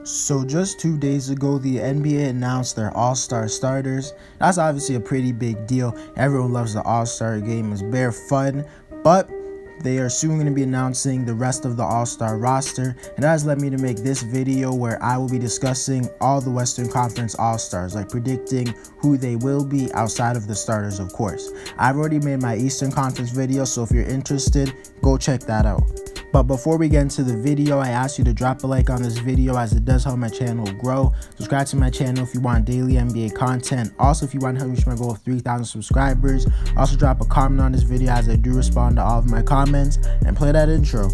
So just 2 days ago, the NBA announced their All-Star starters. That's obviously a pretty big deal. Everyone loves the All-Star game. It's bare fun, but they are soon going to be announcing the rest of the All-Star roster, and that has led me to make this video where I will be discussing all the Western Conference All-Stars, like predicting who they will be outside of the starters, of course. I've already made my Eastern Conference video, so if you're interested, go check that out. But before we get into the video, I ask you to drop a like on this video as it does help my channel grow. Subscribe to my channel if you want daily NBA content. Also, if you want to help me reach my goal of 3,000 subscribers. Also, drop a comment on this video as I do respond to all of my comments. And play that intro.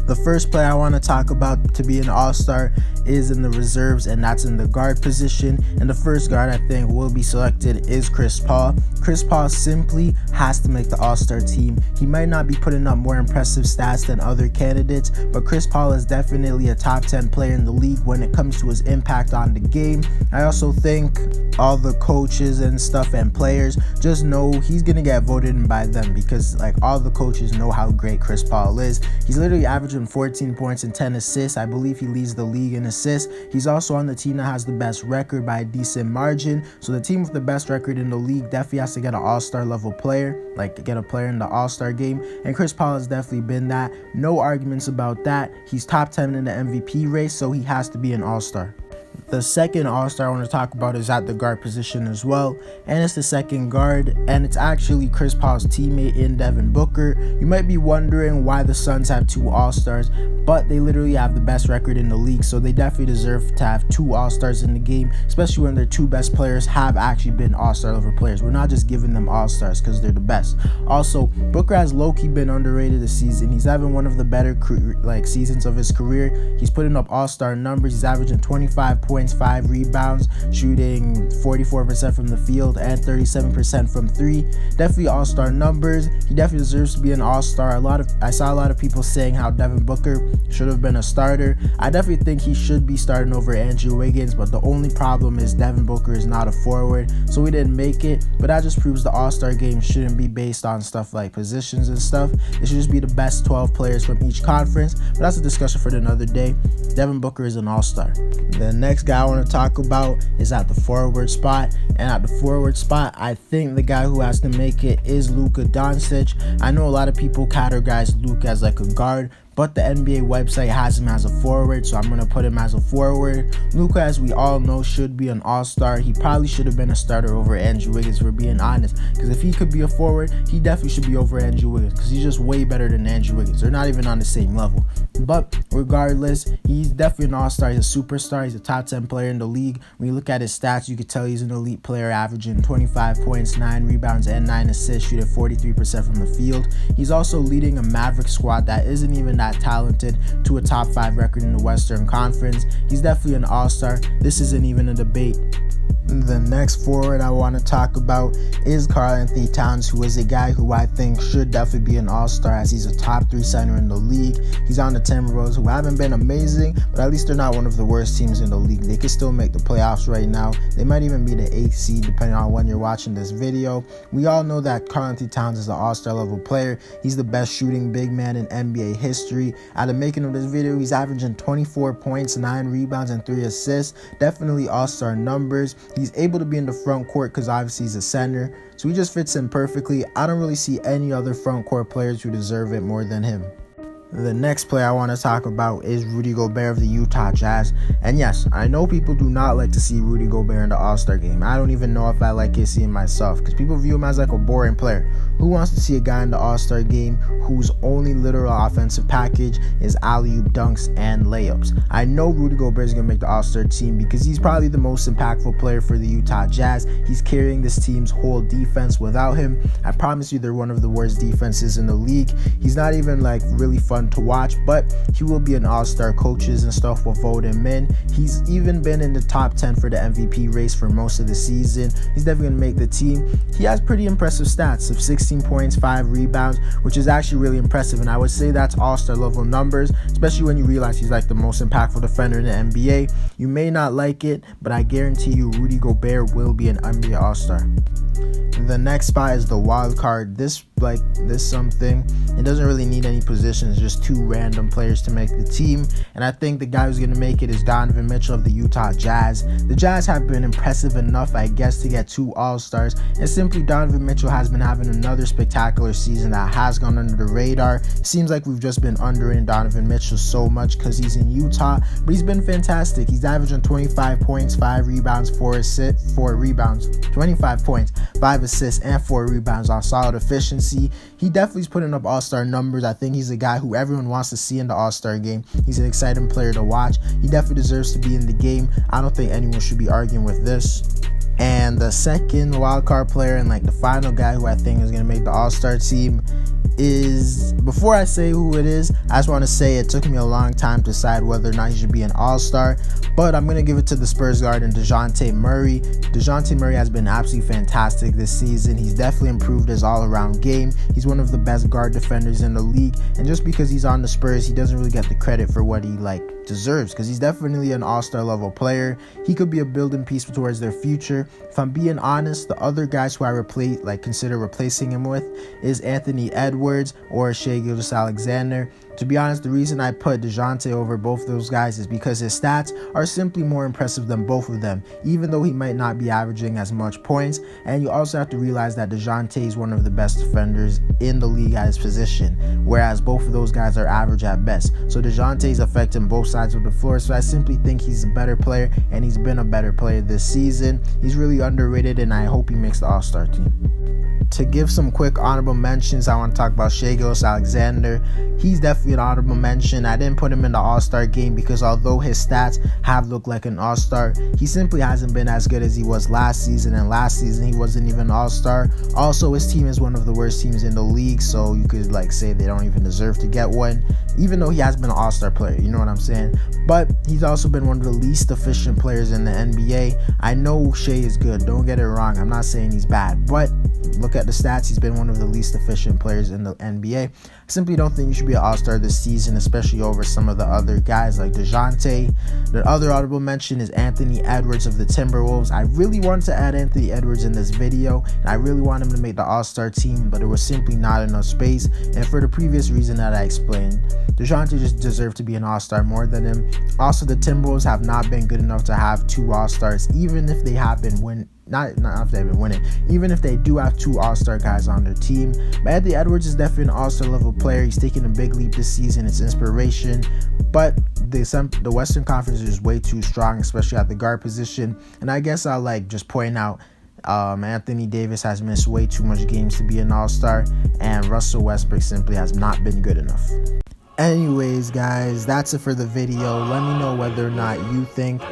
The first player I want to talk about to be an All-Star is in the reserves, and that's in the guard position. And the first guard I think will be selected is Chris Paul. Chris Paul simply has to make the All-Star team. He might not be putting up more impressive stats than other candidates, but Chris Paul is definitely a top 10 player in the league when it comes to his impact on the game. I also think all the coaches and stuff and players just know he's gonna get voted in by them, because like all the coaches know how great Chris Paul is. He's literally averaging 14 points and 10 assists. I believe he leads the league in assists. He's also on the team that has the best record by a decent margin. So the team with the best record in the league definitely has to get an All-Star level player, like get a player in the All-Star game. And Chris Paul has definitely been that. No arguments about that. He's top 10 in the MVP race, so he has to be an All-Star. The second All-Star I want to talk about is at the guard position as well, and it's the second guard, and it's actually Chris Paul's teammate in Devin Booker. You might be wondering why the Suns have 2 All-Stars, but they literally have the best record in the league, so they definitely deserve to have 2 All-Stars in the game, especially when their 2 best players have actually been All-Star level players. We're not just giving them All-Stars because they're the best. Also, Booker has low-key been underrated this season. He's having one of the better seasons of his career. He's putting up All-Star numbers. He's averaging 25 points, 5 rebounds, shooting 44% from the field and 37% from 3. Definitely All-Star numbers. He definitely deserves to be an All-Star. I saw a lot of people saying how Devin Booker should have been a starter. I definitely think he should be starting over Andrew Wiggins, but the only problem is Devin Booker is not a forward, so we didn't make it. But that just proves the All-Star game shouldn't be based on stuff like positions and stuff. It should just be the best 12 players from each conference, but that's a discussion for another day. Devin Booker is an All-Star. The next guy I want to talk about is at the forward spot, and at the forward spot I think the guy who has to make it is Luka Doncic. I know a lot of people categorize Luka as like a guard, but the NBA website has him as a forward, so I'm going to put him as a forward. Luka, as we all know, should be an All-Star. He probably should have been a starter over Andrew Wiggins, for being honest, because if he could be a forward, he definitely should be over Andrew Wiggins, because he's just way better than Andrew Wiggins. They're not even on the same level. But regardless, he's definitely an All-Star. He's a superstar. He's a top 10 player in the league. When you look at his stats, you could tell he's an elite player, averaging 25 points, 9 rebounds, and 9 assists, shooting 43% from the field. He's also leading a Maverick squad that isn't even that talented to a top 5 record in the Western Conference. He's definitely an All-Star. This isn't even a debate. The next forward I want to talk about is KarlAnthony Towns, who is a guy who I think should definitely be an All-Star, as he's a top 3 center in the league. He's on the Timberwolves, who haven't been amazing, but at least they're not one of the worst teams in the league. They could still make the playoffs right now. They might even be the 8th seed depending on when you're watching this video. We all know that KarlAnthony Towns is an All-Star level player. He's the best shooting big man in NBA history. At the making of this video, he's averaging 24 points, 9 rebounds, and 3 assists. Definitely All-Star numbers. He's able to be in the front court because obviously he's a center, so he just fits in perfectly. I don't really see any other front court players who deserve it more than him. The next player I want to talk about is Rudy Gobert of the Utah Jazz. And yes, I know people do not like to see Rudy Gobert in the All-Star game. I don't even know if I like it seeing myself, because people view him as like a boring player. Who wants to see a guy in the All-Star game whose only literal offensive package is alley-oop dunks and layups? I know Rudy Gobert is going to make the All-Star team because he's probably the most impactful player for the Utah Jazz. He's carrying this team's whole defense. Without him, I promise you they're one of the worst defenses in the league. He's not even like really fun to watch, but he will be an All-Star. Coaches and stuff will vote him in. He's even been in the top 10 for the MVP race for most of the season. He's definitely going to make the team. He has pretty impressive stats of 16 points, 5 rebounds, which is actually really impressive, and I would say that's All-Star level numbers, especially when you realize he's like the most impactful defender in the NBA. You may not like it, but I guarantee you Rudy Gobert will be an NBA All-Star. The next spot is the wild card. This something. It doesn't really need any positions, just two random players to make the team. And I think the guy who's going to make it is Donovan Mitchell of the Utah Jazz. The Jazz have been impressive enough, I guess, to get 2 All-Stars. And simply Donovan Mitchell has been having another spectacular season that has gone under the radar. It seems like we've just been underrating Donovan Mitchell so much because he's in Utah, but he's been fantastic. He's averaging 25 points, 5 rebounds, 4 rebounds, 25 points, 5 assists, and 4 rebounds on solid efficiency. He definitely is putting up All-Star numbers. I think he's a guy who everyone wants to see in the All-Star game. He's an exciting player to watch. He definitely deserves to be in the game. I don't think anyone should be arguing with this. And the second wildcard player and the final guy who I think is going to make the All-Star team is, before I say who it is, I just want to say it took me a long time to decide whether or not he should be an All-Star, but I'm going to give it to the Spurs guard and Dejounte Murray. Dejounte Murray has been absolutely fantastic this season. He's definitely improved his all-around game. He's one of the best guard defenders in the league, and just because he's on the Spurs, he doesn't really get the credit for what he deserves, because he's definitely an All-Star level player. He could be a building piece towards their future. If I'm being honest, the other guys who I consider replacing him with is Anthony Edwards or Shai Gilgeous-Alexander. To be honest, the reason I put Dejounte over both of those guys is because his stats are simply more impressive than both of them, even though he might not be averaging as much points. And you also have to realize that Dejounte is one of the best defenders in the league at his position, whereas both of those guys are average at best. So Dejounte is affecting both sides of the floor, so I simply think he's a better player, and he's been a better player this season. He's really underrated, and I hope he makes the All-Star team. To give some quick honorable mentions, I want to talk about Shai Gilgeous-Alexander. He's definitely an honorable mention. I didn't put him in the All-Star game because although his stats have looked like an All-Star, he simply hasn't been as good as he was last season, and last season he wasn't even an All-Star. Also, his team is one of the worst teams in the league, so you could say they don't even deserve to get one, even though he has been an All-Star player, you know what I'm saying? But he's also been one of the least efficient players in the NBA. I know Shai is good, don't get it wrong, I'm not saying he's bad, but look at the stats, he's been one of the least efficient players in the NBA. I simply don't think you should be an All-Star this season, especially over some of the other guys like Dejounte. The other honorable mention is Anthony Edwards of the Timberwolves. I really wanted to add Anthony Edwards in this video, and I really want him to make the All-Star team, but there was simply not enough space, and for the previous reason that I explained. Dejounte just deserved to be an All-Star more than him. Also, the Timberwolves have not been good enough to have 2 All-Stars, even if they have been winning. Not if they've been winning, even if they do have 2 All-Star guys on their team. But Anthony Edwards is definitely an All-Star level player. He's taking a big leap this season. It's inspiration. But the Western Conference is way too strong, especially at the guard position. And I guess I'll just point out Anthony Davis has missed way too much games to be an All-Star, and Russell Westbrook simply has not been good enough. Anyways, guys, that's it for the video. Let me know whether or not you think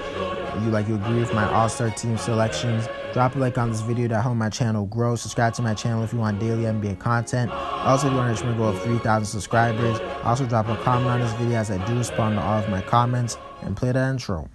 you agree with my All-Star team selections. Drop a like on this video to help my channel grow. Subscribe to my channel if you want daily NBA content. Also, if you want to reach my goal of 3,000 subscribers. Also, drop a comment on this video as I do respond to all of my comments. And play that intro.